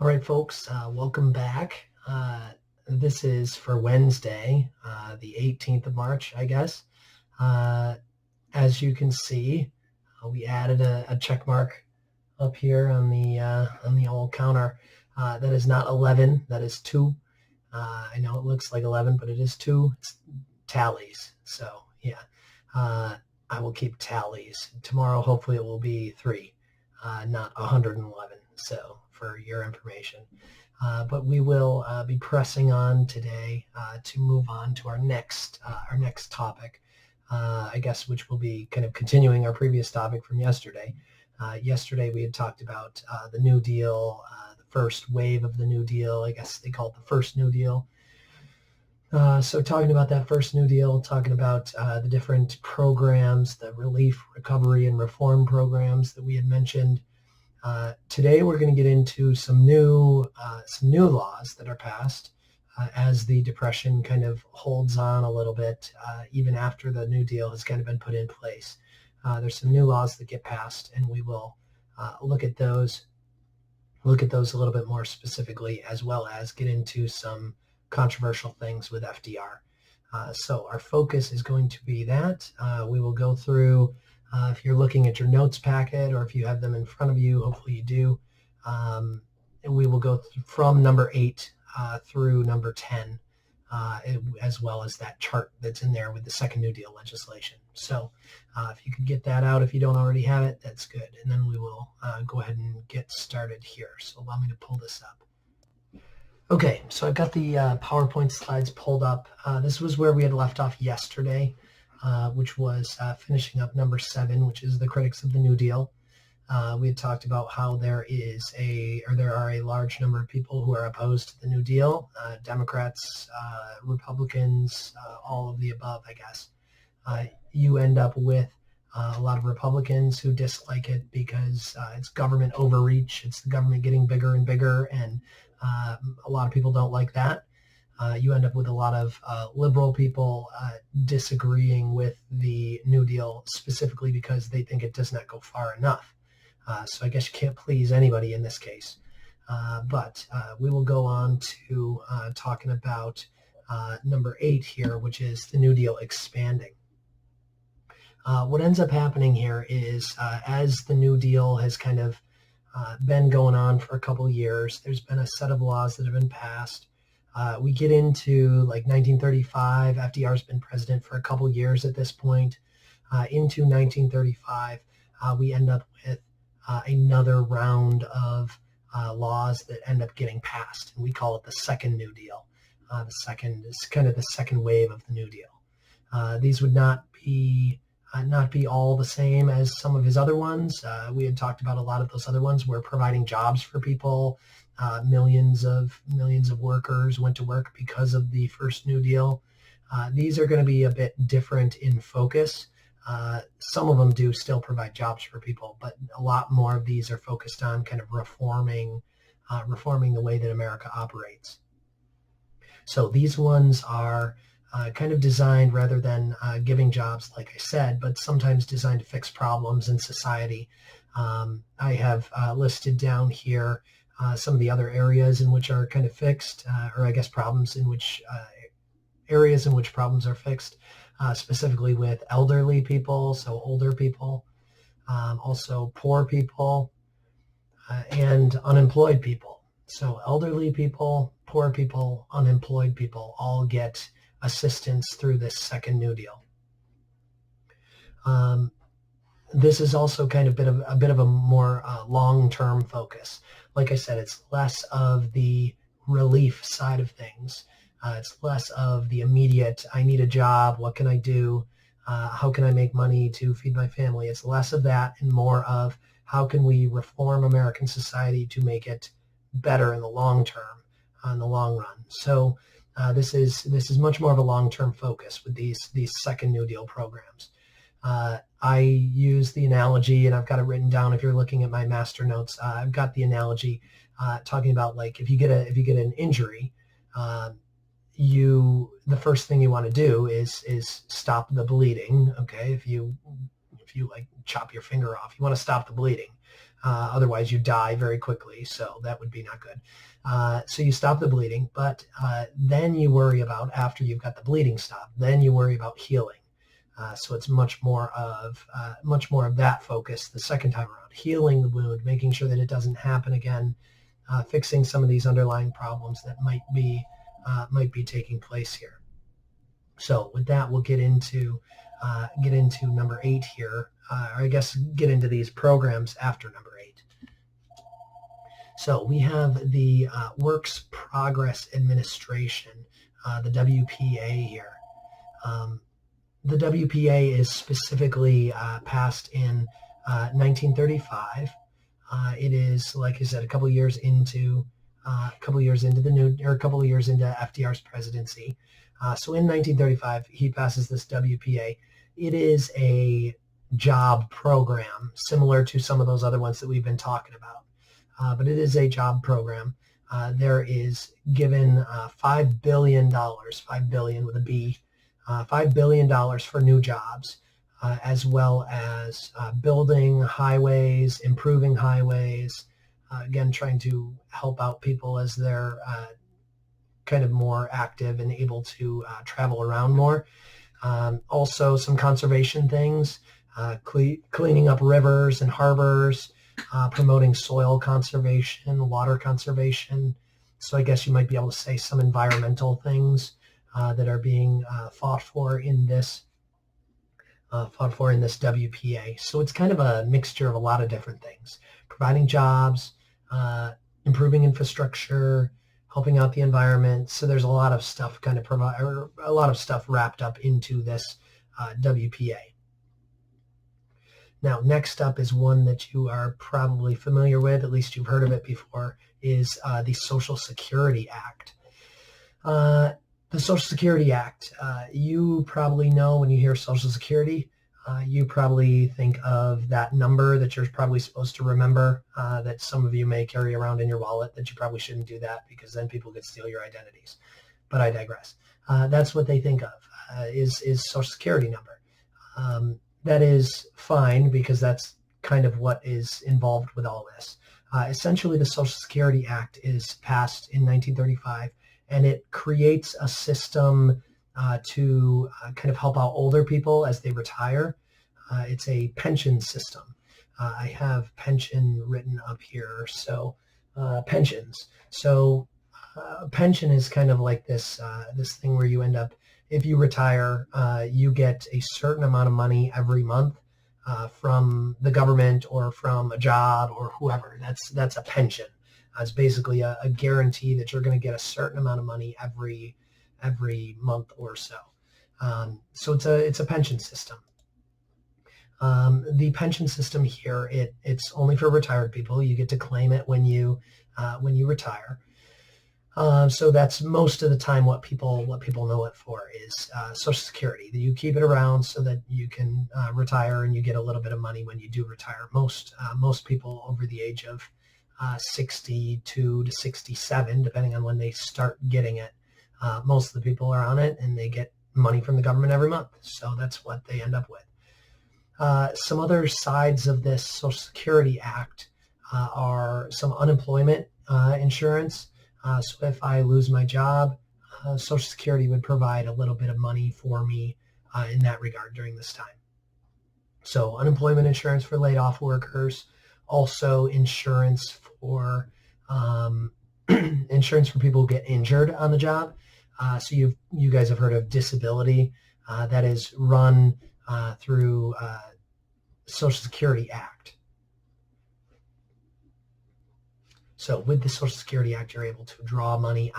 All right, folks, welcome back. This is for Wednesday, the 18th of March, I guess. As you can see, we added a check mark up here on the old counter. That is not 11, that is 2. I know it looks like 11, but it is 2. It's tallies. So, yeah, I will keep tallies. Tomorrow, hopefully, it will be 3, not 111. So, for your information. But we will be pressing on today to move on to our next topic, I guess, which will be kind of continuing our previous topic from yesterday. Yesterday we had talked about the New Deal, the first wave of the New Deal. I guess they call it the first New Deal. So talking about that first New Deal, talking about the different programs, the relief, recovery, and reform programs that we had mentioned. Today we're going to get into some new laws that are passed as the Depression kind of holds on a little bit, even after the New Deal has kind of been put in place. There's some new laws that get passed, and we will look at those a little bit more specifically, as well as get into some controversial things with FDR. So our focus is going to be that. We will go through. If you're looking at your notes packet, or if you have them in front of you, hopefully you do, and we will go from number 8 through number 10, as well as that chart that's in there with the second New Deal legislation. So if you could get that out, if you don't already have it, that's good. And then we will go ahead and get started here. So allow me to pull this up. Okay, so I've got the PowerPoint slides pulled up. This was where we had left off yesterday. Which was finishing up number 7, which is the critics of the New Deal. We had talked about how there are a large number of people who are opposed to the New Deal, Democrats, Republicans, all of the above, I guess. You end up with a lot of Republicans who dislike it because it's government overreach, it's the government getting bigger and bigger, and a lot of people don't like that. You end up with a lot of liberal people disagreeing with the New Deal, specifically because they think it does not go far enough. So I guess you can't please anybody in this case. But we will go on to talking about number 8 here, which is the New Deal expanding. What ends up happening here is as the New Deal has kind of been going on for a couple of years, there's been a set of laws that have been passed. We get into like 1935. FDR's been president for a couple years at this point. Into 1935, we end up with another round of laws that end up getting passed, and we call it the second New Deal. The second is kind of the second wave of the New Deal. These would not be all the same as some of his other ones. We had talked about a lot of those other ones were providing jobs for people. Millions of workers went to work because of the first New Deal. These are going to be a bit different in focus. Some of them do still provide jobs for people, but a lot more of these are focused on kind of reforming the way that America operates. So these ones are kind of designed rather than giving jobs, like I said, but sometimes designed to fix problems in society. I have listed down here some of the other areas in which are kind of fixed, or I guess problems in which areas in which problems are fixed, specifically with elderly people, so older people, also poor people, and unemployed people. So elderly people, poor people, unemployed people all get assistance through this second New Deal. This is also kind of a bit of a more long-term focus. Like I said, it's less of the relief side of things. It's less of the immediate, I need a job, what can I do? How can I make money to feed my family? It's less of that and more of how can we reform American society to make it better in the long term, in the long run. So this is much more of a long-term focus with these second New Deal programs. I use the analogy, and I've got it written down. If you're looking at my master notes, I've got the analogy talking about like if you get an injury, the first thing you want to do is stop the bleeding. Okay, if you if you like chop your finger off. You want to stop the bleeding. Otherwise, you die very quickly, so that would be not good. So you stop the bleeding, but then you worry about, after you've got the bleeding stopped, then you worry about healing. So it's much more of that focus the second time around, healing the wound, making sure that it doesn't happen again, fixing some of these underlying problems that might be taking place here. So with that, we'll get into number 8 here, or I guess get into these programs after number 8. So we have the Works Progress Administration, the WPA here. The WPA is specifically passed in 1935. It is, like I said, a couple of years into FDR's presidency. So in 1935, he passes this WPA. It is a job program similar to some of those other ones that we've been talking about, but it is a job program. There is given $5 billion, 5 billion with a B, $5 billion for new jobs, as well as building highways, improving highways, again, trying to help out people as they're kind of more active and able to travel around more. Also some conservation things, cleaning up rivers and harbors, promoting soil conservation, water conservation. So I guess you might be able to say some environmental things that are being fought for in this WPA. So it's kind of a mixture of a lot of different things: providing jobs, improving infrastructure, helping out the environment. So there's a lot of stuff wrapped up into this WPA. Now, next up is one that you are probably familiar with, at least you've heard of it before, is the Social Security Act. The Social Security Act, you probably know when you hear Social Security, you probably think of that number that you're probably supposed to remember, that some of you may carry around in your wallet, that you probably shouldn't do that because then people could steal your identities. But I digress. That's what they think of, is Social Security number. That is fine because that's kind of what is involved with all this. Essentially, the Social Security Act is passed in 1935, and it creates a system to kind of help out older people as they retire. It's a pension system. I have pension written up here. So pensions. So pension is kind of like this thing where you end up, if you retire, you get a certain amount of money every month from the government or from a job or whoever. That's a pension. It's basically a guarantee that you're going to get a certain amount of money every month or so. So it's a pension system. The pension system here, it's only for retired people. You get to claim it when you retire. So that's most of the time what people know it for is Social Security. You keep it around so that you can retire and you get a little bit of money when you do retire. Most people over the age of 62 to 67, depending on when they start getting it, most of the people are on it and they get money from the government every month. So that's what they end up with. Some other sides of this Social Security Act are some unemployment insurance. So if I lose my job, Social Security would provide a little bit of money for me in that regard during this time. So unemployment insurance for laid off workers, also insurance for people who get injured on the job. So you guys have heard of disability. That is run through Social Security Act. So with the Social Security Act, you're able to draw money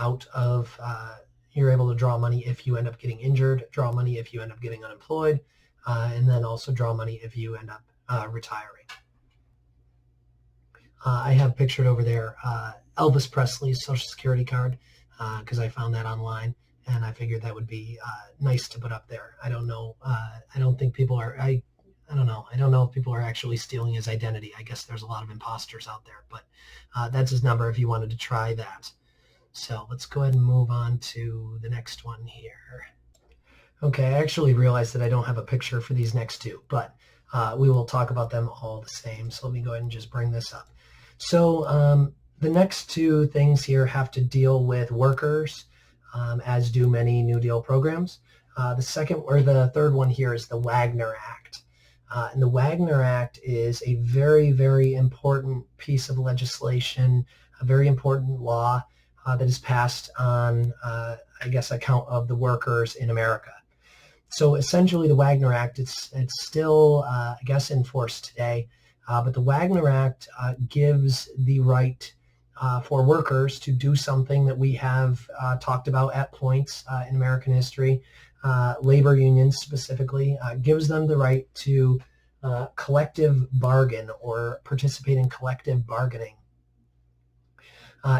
if you end up getting injured, draw money if you end up getting unemployed, and then also draw money if you end up retiring. I have pictured over there Elvis Presley's Social Security card because I found that online, and I figured that would be nice to put up there. I don't know. I don't think people are. I don't know. I don't know if people are actually stealing his identity. I guess there's a lot of imposters out there, but that's his number if you wanted to try that. So let's go ahead and move on to the next one here. Okay, I actually realized that I don't have a picture for these next two, but we will talk about them all the same. So let me go ahead and just bring this up. So the next two things here have to deal with workers, as do many New Deal programs. The second or the third one here is the Wagner Act. And the Wagner Act is a very, very important piece of legislation, a very important law that is passed on, I guess, account of the workers in America. So essentially the Wagner Act, it's still, I guess, in force today, but the Wagner Act gives the right for workers to do something that we have talked about at points in American history. Labor unions specifically gives them the right to collective bargain or participate in collective bargaining.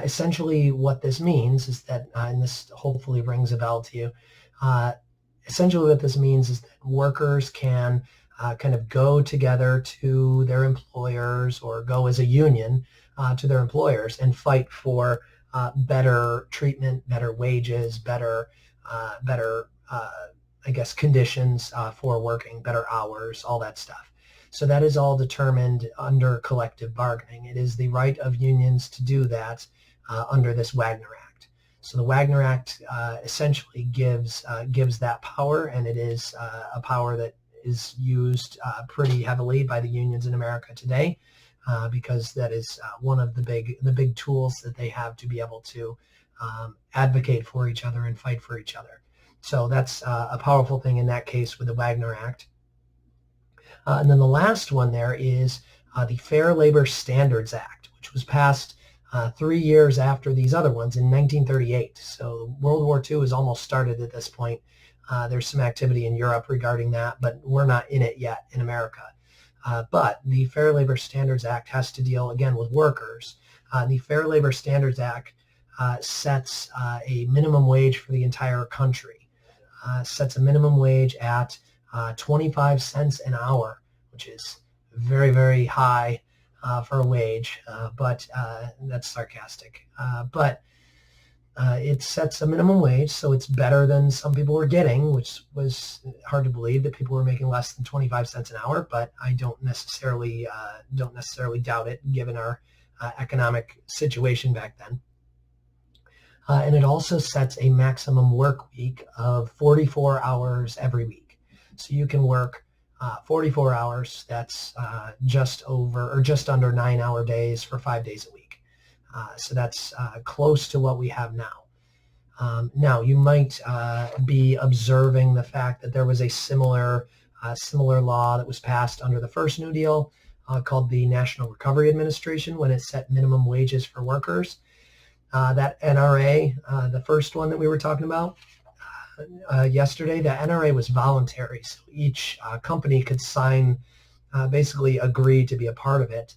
Essentially what this means is that, and this hopefully rings a bell to you, essentially what this means is that workers can kind of go together to their employers or go as a union to their employers and fight for better treatment, better wages, better I guess, conditions for working, better hours, all that stuff. So that is all determined under collective bargaining. It is the right of unions to do that under this Wagner Act. So the Wagner Act essentially gives that power, and it is a power that is used pretty heavily by the unions in America today, because that is one of the big tools that they have to be able to advocate for each other and fight for each other. So that's a powerful thing in that case with the Wagner Act. And then the last one there is the Fair Labor Standards Act, which was passed 3 years after these other ones in 1938. So World War II is almost started at this point. There's some activity in Europe regarding that, but we're not in it yet in America. But the Fair Labor Standards Act has to deal, again, with workers. The Fair Labor Standards Act sets a minimum wage for the entire country. Sets a minimum wage at 25 cents an hour, which is very, very high for a wage, but that's sarcastic. But it sets a minimum wage, so it's better than some people were getting, which was hard to believe that people were making less than 25 cents an hour, but I don't necessarily doubt it given our economic situation back then. And it also sets a maximum work week of 44 hours every week. So you can work 44 hours. That's just under 9-hour days for 5 days a week. So that's close to what we have now. Now you might be observing the fact that there was a similar law that was passed under the first New Deal called the National Recovery Administration when it set minimum wages for workers. That NRA, the first one that we were talking about yesterday, that NRA was voluntary. So each company could basically agree to be a part of it.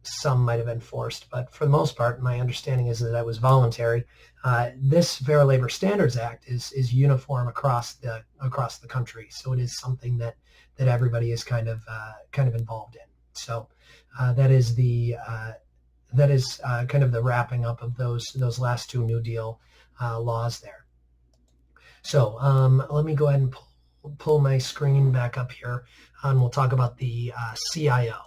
Some might have been forced, but for the most part, my understanding is that it was voluntary. This Fair Labor Standards Act is uniform across the country. So it is something that everybody is kind of involved in. So that is kind of the wrapping up of those last two New Deal laws there. So let me go ahead and pull my screen back up here, and we'll talk about the CIO.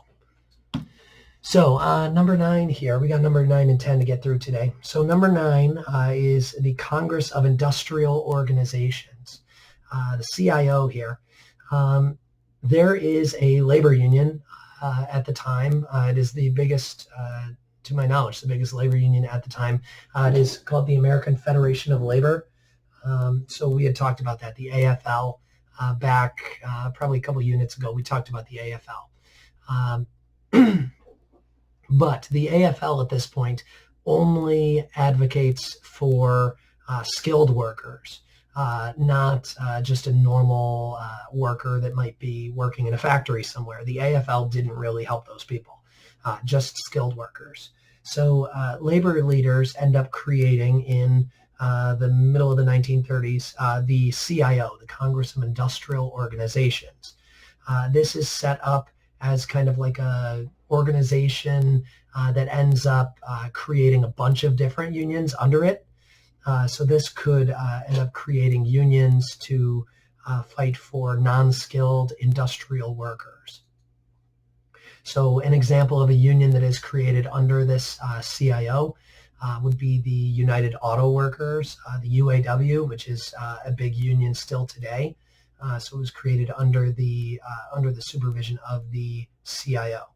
So number 9 here, we got number 9 and 10 to get through today. So number 9 is the Congress of Industrial Organizations, the CIO here. There is a labor union at the time. It is the biggest, to my knowledge, the biggest labor union at the time. It is called the American Federation of Labor. So we had talked about that, the AFL, back probably a couple units ago. We talked about the AFL. But the AFL at this point only advocates for skilled workers, not just a normal worker that might be working in a factory somewhere. The AFL didn't really help those people, just skilled workers. So labor leaders end up creating in the middle of the 1930s the CIO, the Congress of Industrial Organizations. This is set up as kind of like a organization that ends up creating a bunch of different unions under it. So this could end up creating unions to fight for non-skilled industrial workers. So an example of a union that is created under this CIO would be the United Auto Workers, the UAW, which is a big union still today. So it was created under the supervision of the CIO.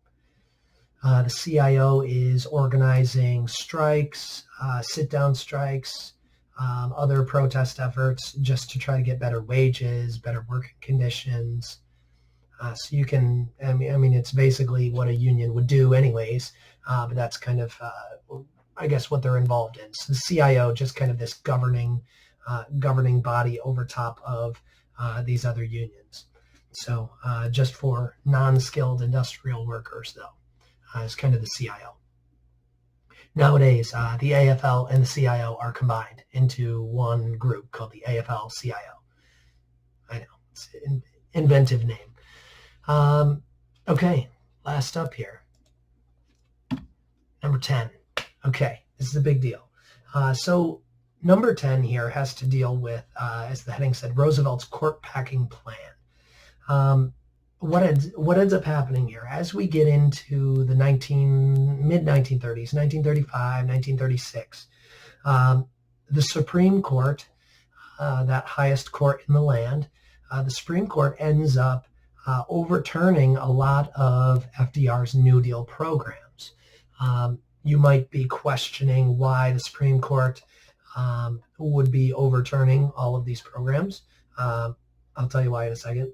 The CIO is organizing strikes, sit-down strikes, other protest efforts just to try to get better wages, better working conditions. So you can, I mean, it's basically what a union would do anyways, but that's kind of, I guess, what they're involved in. So the CIO, just kind of this governing body over top of these other unions. So just for non-skilled industrial workers, though, is kind of the CIO. Nowadays, the AFL and the CIO are combined into one group called the AFL-CIO. I know, it's an inventive name. Okay, last up here. Number 10. Okay, this is a big deal. So number 10 here has to deal with, as the heading said, Roosevelt's court packing plan. What ends up happening here as we get into the mid-1930s, 1935, 1936, the Supreme Court, that highest court in the land, the Supreme Court ends up overturning a lot of FDR's New Deal programs. You might be questioning why the Supreme Court would be overturning all of these programs. I'll tell you why in a second.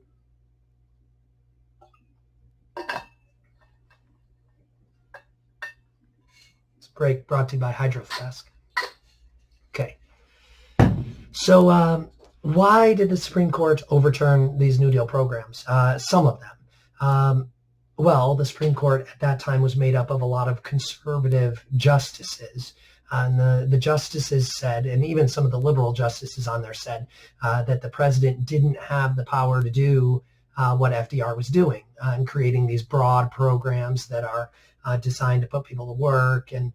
This break brought to you by Hydroflask. Okay. So why did the Supreme Court overturn these New Deal programs? Some of them. Well, the Supreme Court at that time was made up of a lot of conservative justices. And the justices said, and even some of the liberal justices on there said, that the president didn't have the power to do what FDR was doing and creating these broad programs that are designed to put people to work and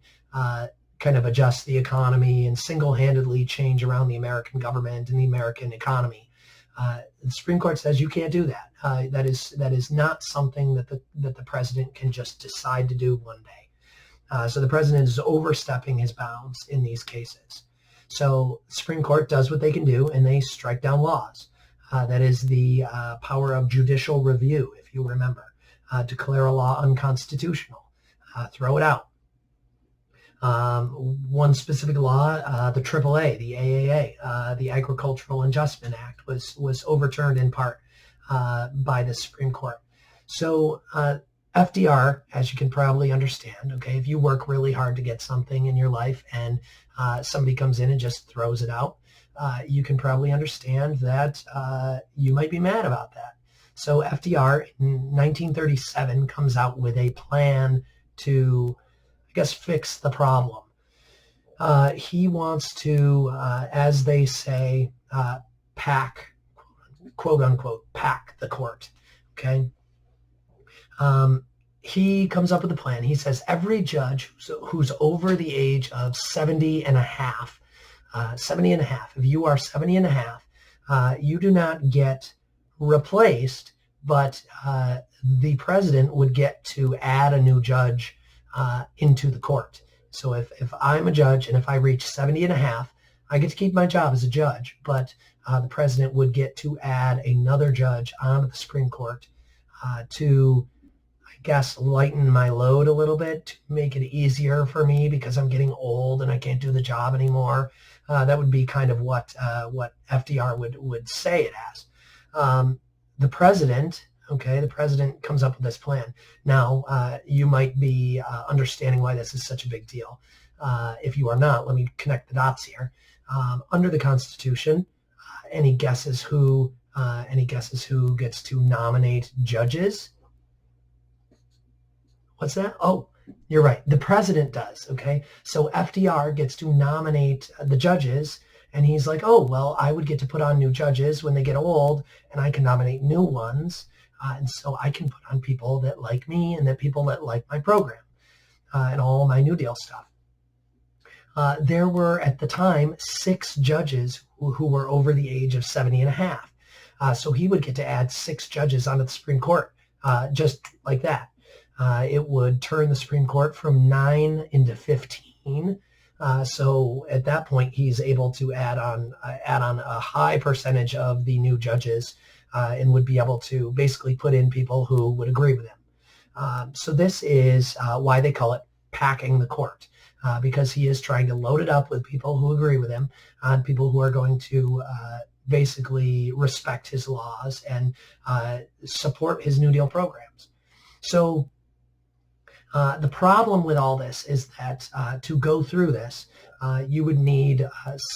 kind of adjust the economy and single-handedly change around the American government and the American economy. The Supreme Court says you can't do that. That is not something that the president can just decide to do one day. So the president is overstepping his bounds in these cases. So the Supreme Court does what they can do, and they strike down laws. That is the power of judicial review, if you remember. Declare a law unconstitutional. Throw it out. One specific law, the AAA, the AAA, the Agricultural Adjustment Act, was overturned in part by the Supreme Court. So FDR, as you can probably understand, okay, if you work really hard to get something in your life and somebody comes in and just throws it out, you can probably understand that you might be mad about that. So FDR in 1937 comes out with a plan to, I guess, fix the problem. He wants to, as they say, pack, quote unquote, pack the court. Okay. He comes up with a plan. He says every judge who's over the age of 70 and a half, if you are 70 and a half, you do not get replaced, but the president would get to add a new judge into the court. So if I'm a judge and if I reach 70 and a half, I get to keep my job as a judge, but the president would get to add another judge onto the Supreme Court to, I guess, lighten my load a little bit, to make it easier for me because I'm getting old and I can't do the job anymore. That would be kind of what FDR would say it as. The president comes up with this plan. Now, you might be understanding why this is such a big deal. If you are not, let me connect the dots here. Under the Constitution, any guesses who gets to nominate judges? What's that? Oh, you're right. The president does. Okay. So FDR gets to nominate the judges, and he's like, oh, well, I would get to put on new judges when they get old, and I can nominate new ones. And so I can put on people that like me and that people that like my program and all my New Deal stuff. There were, at the time, 6 judges who were over the age of 70 and a half. So he would get to add 6 judges onto the Supreme Court, just like that. It would turn the Supreme Court from 9 into 15. So at that point, he's able to add on a high percentage of the new judges, and would be able to basically put in people who would agree with him. So this is why they call it packing the court, because he is trying to load it up with people who agree with him, people who are going to basically respect his laws and support his New Deal programs. So the problem with all this is that to go through this, you would need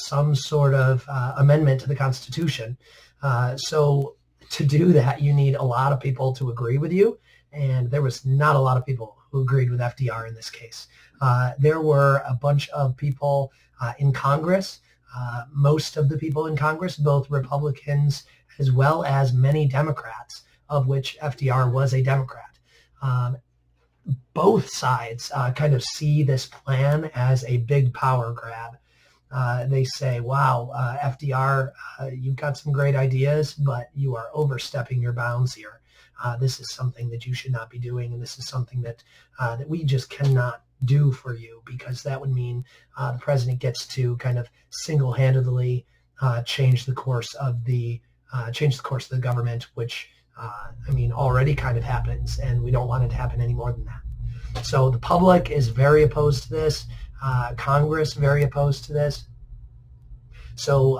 some sort of amendment to the Constitution. So to do that, you need a lot of people to agree with you, and there was not a lot of people who agreed with FDR in this case. There were a bunch of people in Congress, most of the people in Congress, both Republicans as well as many Democrats, of which FDR was a Democrat. Both sides kind of see this plan as a big power grab. They say, wow, FDR, you've got some great ideas, but you are overstepping your bounds here. This is something that you should not be doing, and this is something that we just cannot do for you, because that would mean the president gets to kind of single-handedly change the course of the government, which already kind of happens, and we don't want it to happen any more than that. So the public is very opposed to this. Congress very opposed to this. So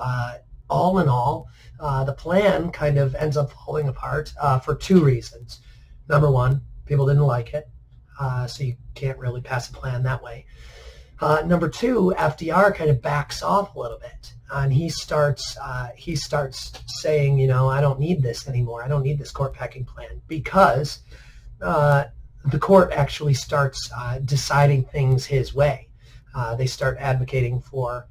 all in all, the plan kind of ends up falling apart for 2 reasons. Number one, people didn't like it, so you can't really pass a plan that way. Number 2, FDR kind of backs off a little bit, and he starts saying, I don't need this anymore. I don't need this court packing plan, because the court actually starts deciding things his way. They start advocating for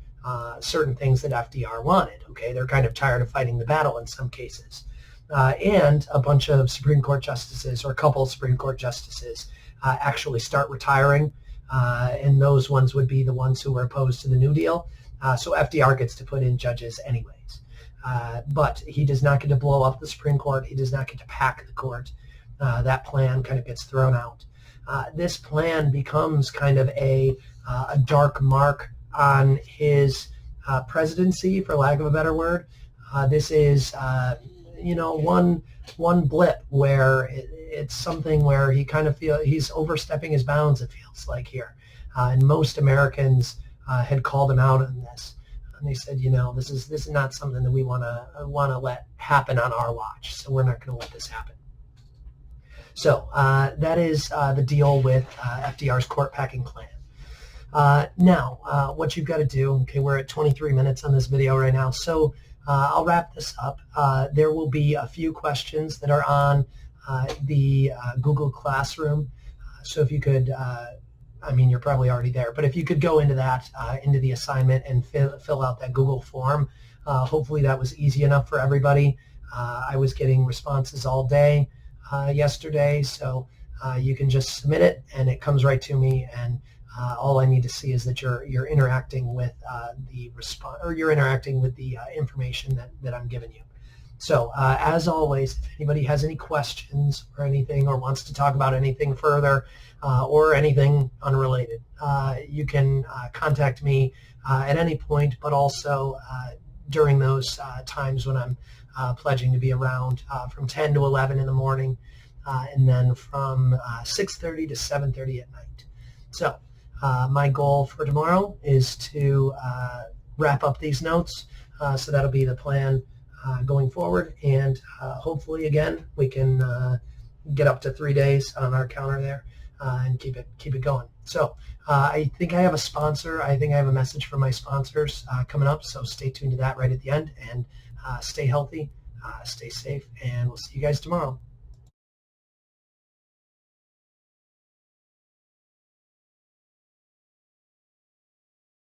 certain things that FDR wanted. Okay, they're kind of tired of fighting the battle in some cases. And a bunch of Supreme Court justices, or a couple of Supreme Court justices, actually start retiring, and those ones would be the ones who were opposed to the New Deal. So FDR gets to put in judges anyways. But he does not get to blow up the Supreme Court. He does not get to pack the court. That plan kind of gets thrown out. This plan becomes kind of a dark mark on his presidency, for lack of a better word. This is, one blip where it's something where he kind of feels he's overstepping his bounds, it feels like here. And most Americans had called him out on this. And they said, this is not something that we want to let happen on our watch. So we're not going to let this happen. So that is the deal with FDR's court packing plan. Now, what you've got to do, okay, we're at 23 minutes on this video right now, so I'll wrap this up. There will be a few questions that are on the Google Classroom, so if you could, you're probably already there, but if you could go into that, into the assignment and fill out that Google form, hopefully that was easy enough for everybody. I was getting responses all day yesterday, so you can just submit it and it comes right to me, and all I need to see is that you're interacting with the response, or you're interacting with the information that I'm giving you. So as always, if anybody has any questions or anything, or wants to talk about anything further, or anything unrelated, you can contact me at any point, but also during those times when I'm pledging to be around from 10 to 11 in the morning, and then from 6:30 to 7:30 at night. So my goal for tomorrow is to wrap up these notes, so that'll be the plan going forward, and hopefully again we can get up to 3 days on our counter there, and keep it going. So I think I have a sponsor. I think I have a message from my sponsors coming up, so stay tuned to that right at the end, and stay healthy, stay safe, and we'll see you guys tomorrow.